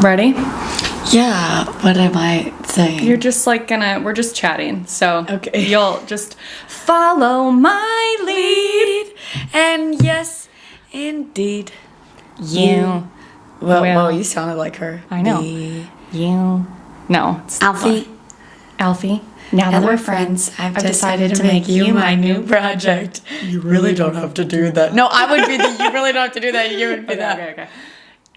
Ready? Yeah, what am I saying? You're just like we're just chatting. So Okay. You'll just follow my lead. And yes, indeed. You. Well, you sounded like her. I know. You. No. It's Alfie. Alfie. Now that we're friends, I've decided to make you my new project. You really don't have to do that. No, I would be the you really don't have to do that. You would be that. Okay.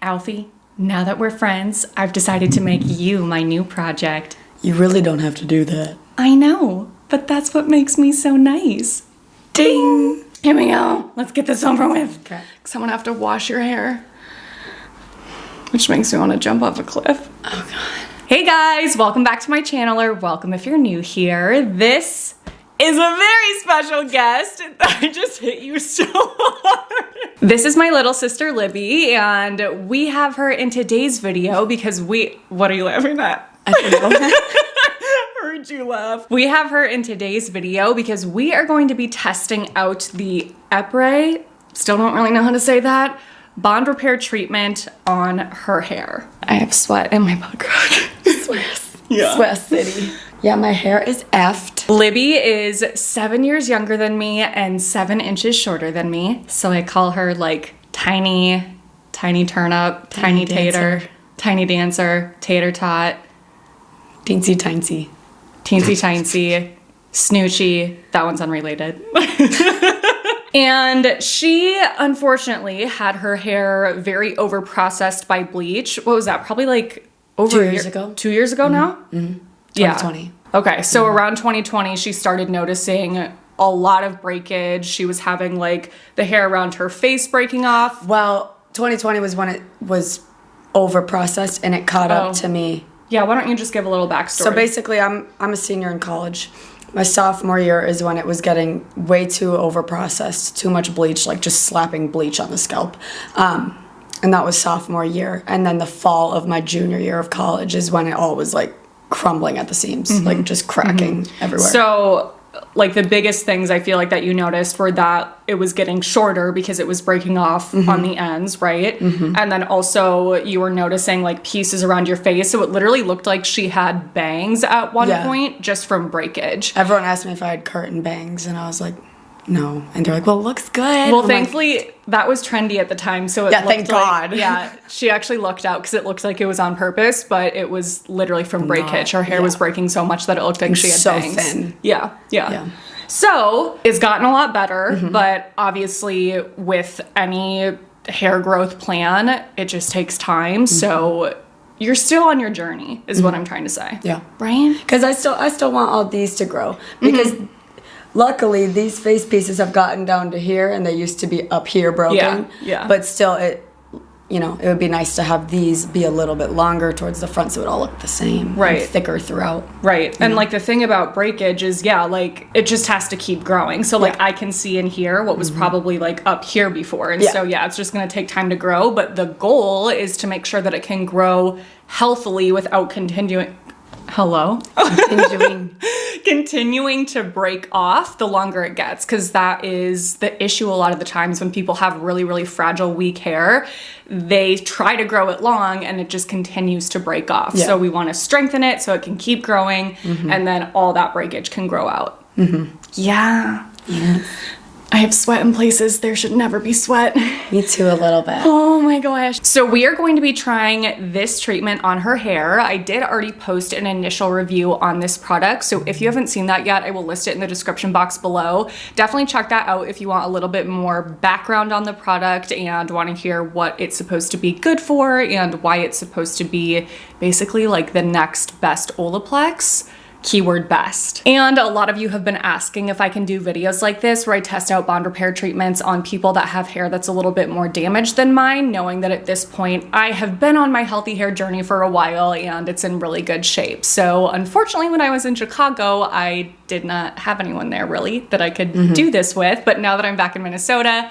Alfie, now that we're friends, I've decided to make you my new project. You really don't have to do that. I know, but that's what makes me so nice. Ding! Here we go. Let's get this over with. Okay. Because I'm going to have to wash your hair. Which makes me want to jump off a cliff. Oh, God. Hey guys, welcome back to my channel, or welcome if you're new here. This is a very special guest. I just hit you so hard. This is my little sister Libby, and we have her in today's video because what are you laughing at? I don't know. Heard you laugh. We have her in today's video because we are going to be testing out the Epres, still don't really know how to say that, bond repair treatment on her hair. I have sweat in my butt crack. Sweat City. Yeah, my hair is effed. Libby is 7 years younger than me and 7 inches shorter than me. So I call her like tiny turnip, tiny tater, tiny dancer, tater tot, Teensy tiny. teensy tiny, snoochy. That one's unrelated. And she, unfortunately, had her hair very over-processed by bleach. What was that? Probably like over 2 years ago. 2 years ago now? Mm-hmm. Yeah. 2020. Okay, so around 2020, she started noticing a lot of breakage. She was having like the hair around her face breaking off. Well, 2020 was when it was over-processed and it caught up to me. Yeah, why don't you just give a little backstory? So basically, I'm a senior in college. My sophomore year is when it was getting way too over-processed, too much bleach, like just slapping bleach on the scalp. And that was sophomore year. And then the fall of my junior year of college is when it all was like crumbling at the seams, like just cracking everywhere. So like the biggest things I feel like that you noticed were that it was getting shorter because it was breaking off on the ends, right? And then also you were noticing like pieces around your face. So it literally looked like she had bangs at one point just from breakage. Everyone asked me if I had curtain bangs, and I was like, no. And they're like, well, it looks good. Well, I'm thankfully, like, that was trendy at the time, so it yeah, looked thank God. Yeah, she actually looked out because it looked like it was on purpose, but it was literally from breakage. Her hair was breaking so much that it looked like she had so bangs. thin. Yeah. So it's gotten a lot better, but obviously with any hair growth plan, it just takes time. So you're still on your journey, is what I'm trying to say. Yeah. Right? Because I still want all these to grow. Because luckily, these face pieces have gotten down to here, and they used to be up here broken. Yeah. But still, it would be nice to have these be a little bit longer towards the front, so it all look the same. Right. And thicker throughout. Right. And like the thing about breakage is, like it just has to keep growing. So like I can see in here what was probably like up here before. And so it's just going to take time to grow. But the goal is to make sure that it can grow healthily without continuing to break off the longer it gets, because that is the issue a lot of the times when people have really, really fragile, weak hair. They try to grow it long and it just continues to break off. So we want to strengthen it so it can keep growing, and then all that breakage can grow out. Yeah. I have sweat in places there should never be sweat. Me too, a little bit. Oh my gosh. So we are going to be trying this treatment on her hair. I did already post an initial review on this product. So if you haven't seen that yet, I will list it in the description box below. Definitely check that out if you want a little bit more background on the product and want to hear what it's supposed to be good for and why it's supposed to be basically like the next best Olaplex. Keyword best. And a lot of you have been asking if I can do videos like this where I test out bond repair treatments on people that have hair that's a little bit more damaged than mine, knowing that at this point I have been on my healthy hair journey for a while and it's in really good shape. So unfortunately, when I was in Chicago, I did not have anyone there really that I could do this with. But now that I'm back in Minnesota,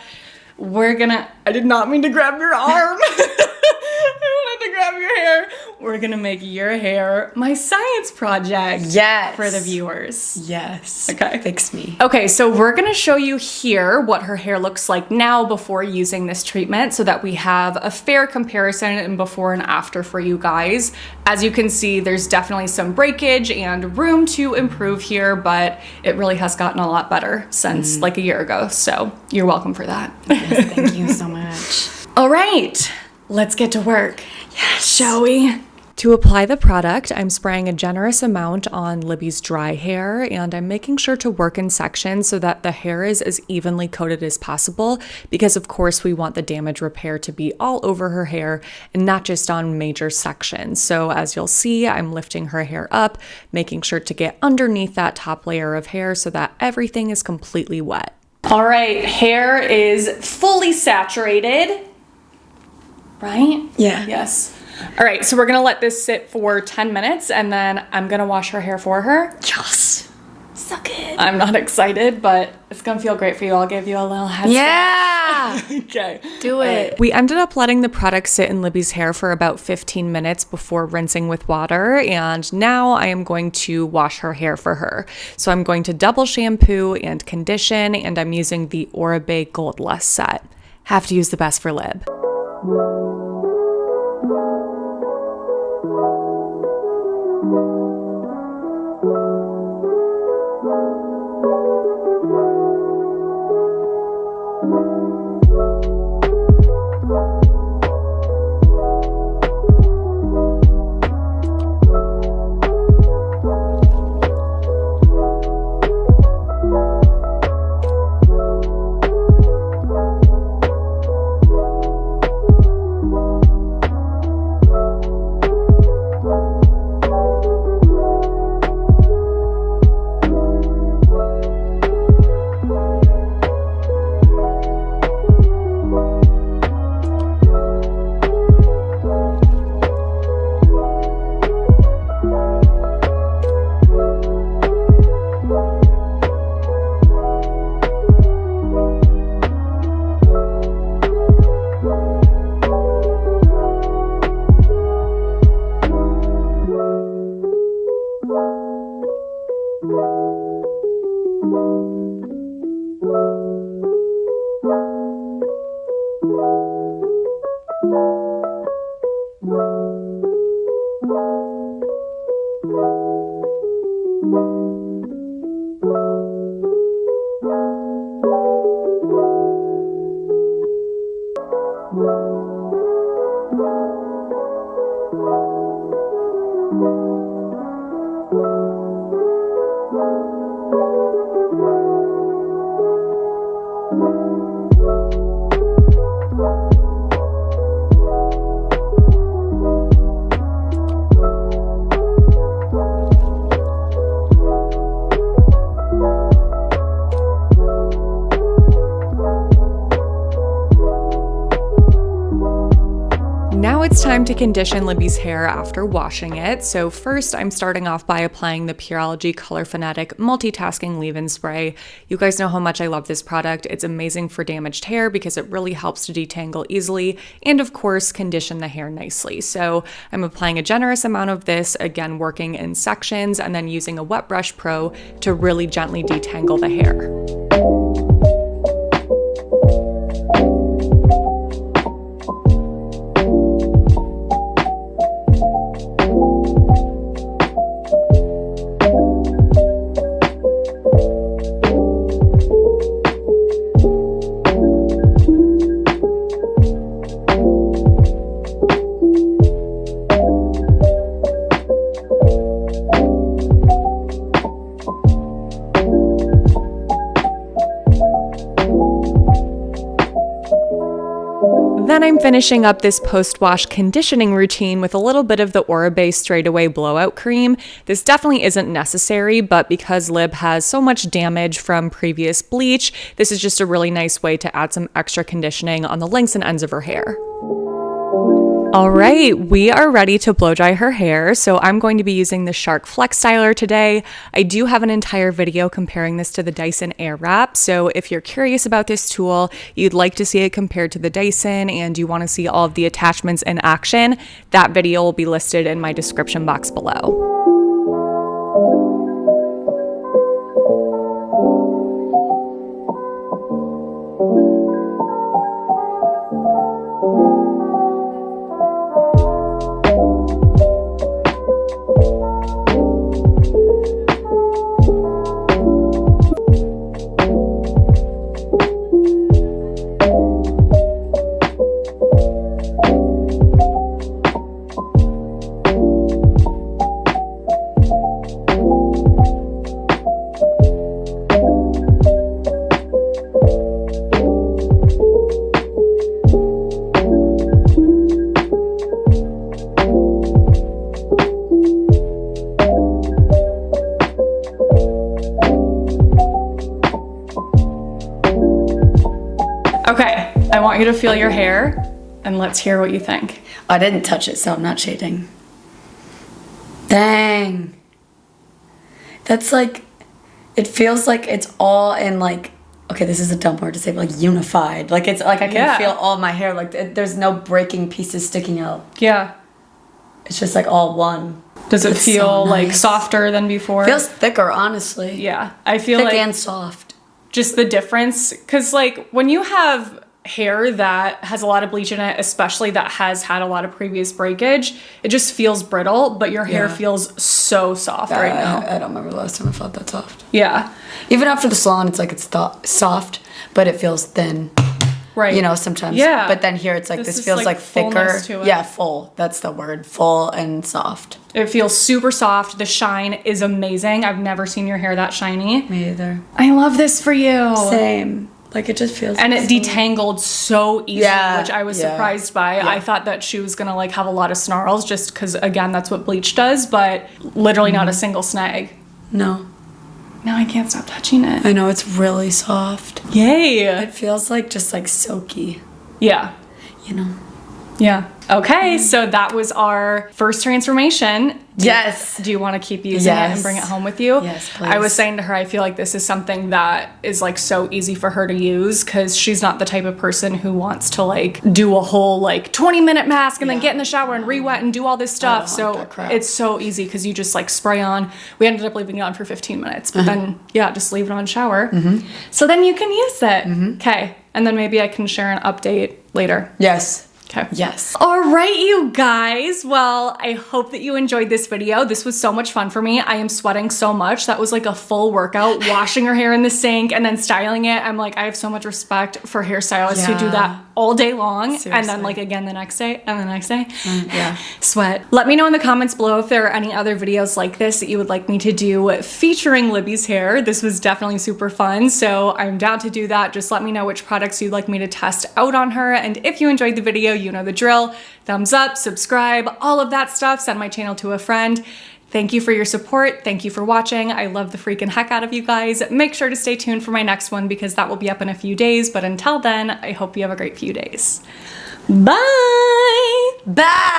I did not mean to grab your arm. I wanted to grab your hair. we're gonna make your hair my science project. Yes. For the viewers. Yes. Okay. Fix me. Okay, so we're gonna show you here what her hair looks like now before using this treatment so that we have a fair comparison and before and after for you guys. As you can see, there's definitely some breakage and room to improve here, but it really has gotten a lot better since like a year ago. So you're welcome for that. Yes, thank you so much. All right, let's get to work. Yes. Shall we? To apply the product, I'm spraying a generous amount on Libby's dry hair, and I'm making sure to work in sections so that the hair is as evenly coated as possible, because of course we want the damage repair to be all over her hair and not just on major sections. So as you'll see, I'm lifting her hair up, making sure to get underneath that top layer of hair so that everything is completely wet. All right, hair is fully saturated, right? Yeah. Yes. All right, so we're gonna let this sit for 10 minutes and then I'm gonna wash her hair for her. Yes. So good. I'm not excited, but it's gonna feel great for you. I'll give you a little head Yeah. Okay. Do it. We ended up letting the product sit in Libby's hair for about 15 minutes before rinsing with water, and now I am going to wash her hair for her. So I'm going to double shampoo and condition, and I'm using the Oribe Gold Lust set. Have to use the best for Lib. Now it's time to condition Libby's hair after washing it. So first I'm starting off by applying the Pureology Color Fanatic Multitasking Leave-In Spray. You guys know how much I love this product. It's amazing for damaged hair because it really helps to detangle easily and of course condition the hair nicely. So I'm applying a generous amount of this, again working in sections, and then using a Wet Brush Pro to really gently detangle the hair. Then I'm finishing up this post-wash conditioning routine with a little bit of the Oribe Straight Away Blowout Cream. This definitely isn't necessary, but because Lib has so much damage from previous bleach, this is just a really nice way to add some extra conditioning on the lengths and ends of her hair. All right, we are ready to blow dry her hair. So I'm going to be using the Shark Flex Styler today. I do have an entire video comparing this to the Dyson Airwrap. So if you're curious about this tool, you'd like to see it compared to the Dyson, and you want to see all of the attachments in action, that video will be listed in my description box below. Okay, I want you to feel your hair and let's hear what you think. I didn't touch it, so I'm not shading. Dang. That's like, it feels like it's all in like, okay, this is a dumb word to say, but like unified. Like it's like I can feel all my hair, like there's no breaking pieces sticking out. Yeah. It's just like all one. Does it It's feel so like nice. softer than before? Feels thicker, honestly. Yeah, I feel Thick like and soft. just the difference, because like when you have hair that has a lot of bleach in it, especially that has had a lot of previous breakage, it just feels brittle, but your hair feels so soft right now. I don't remember the last time I felt that soft. Yeah. Even after the salon, it's like it's soft, but it feels thin. Right. You know, sometimes. Yeah. But then here it's like this is feels like thicker. fullness to it. Yeah, full. That's the word. Full and soft. It feels super soft. The shine is amazing. I've never seen your hair that shiny. Me either. I love this for you. Same. Like it just feels. And it detangled so easily, Yeah, which I was yeah, surprised by. yeah. I thought that she was gonna like have a lot of snarls just because, again, that's what bleach does, but literally not a single snag. No. Now I can't stop touching it. I know, it's really soft. Yay. It feels like just like silky, Yeah. you know? Yeah. Okay, so that was our first transformation. Yes. Do you want to keep using it and bring it home with you? Yes, please. I was saying to her, I feel like this is something that is like so easy for her to use because she's not the type of person who wants to like do a whole like 20-minute mask and then get in the shower and re-wet and do all this stuff. like So that crap. it's so easy because you just like spray on. We ended up leaving it on for 15 minutes, but then just leave it on shower. So then you can use it. Okay. And then maybe I can share an update later. Yes. Okay. Yes. All right, you guys. Well, I hope that you enjoyed this video. This was so much fun for me. I am sweating so much. That was like a full workout, washing her hair in the sink and then styling it. I'm like, I have so much respect for hairstylists who do that all day long. And then Seriously. like again the next day and the next day. Yeah. Sweat. Let me know in the comments below if there are any other videos like this that you would like me to do featuring Libby's hair. This was definitely super fun. So I'm down to do that. Just let me know which products you'd like me to test out on her. And if you enjoyed the video, you know the drill. Thumbs up, subscribe, all of that stuff. Send my channel to a friend. Thank you for your support. Thank you for watching. I love the freaking heck out of you guys. Make sure to stay tuned for my next one because that will be up in a few days. But until then, I hope you have a great few days. Bye! Bye!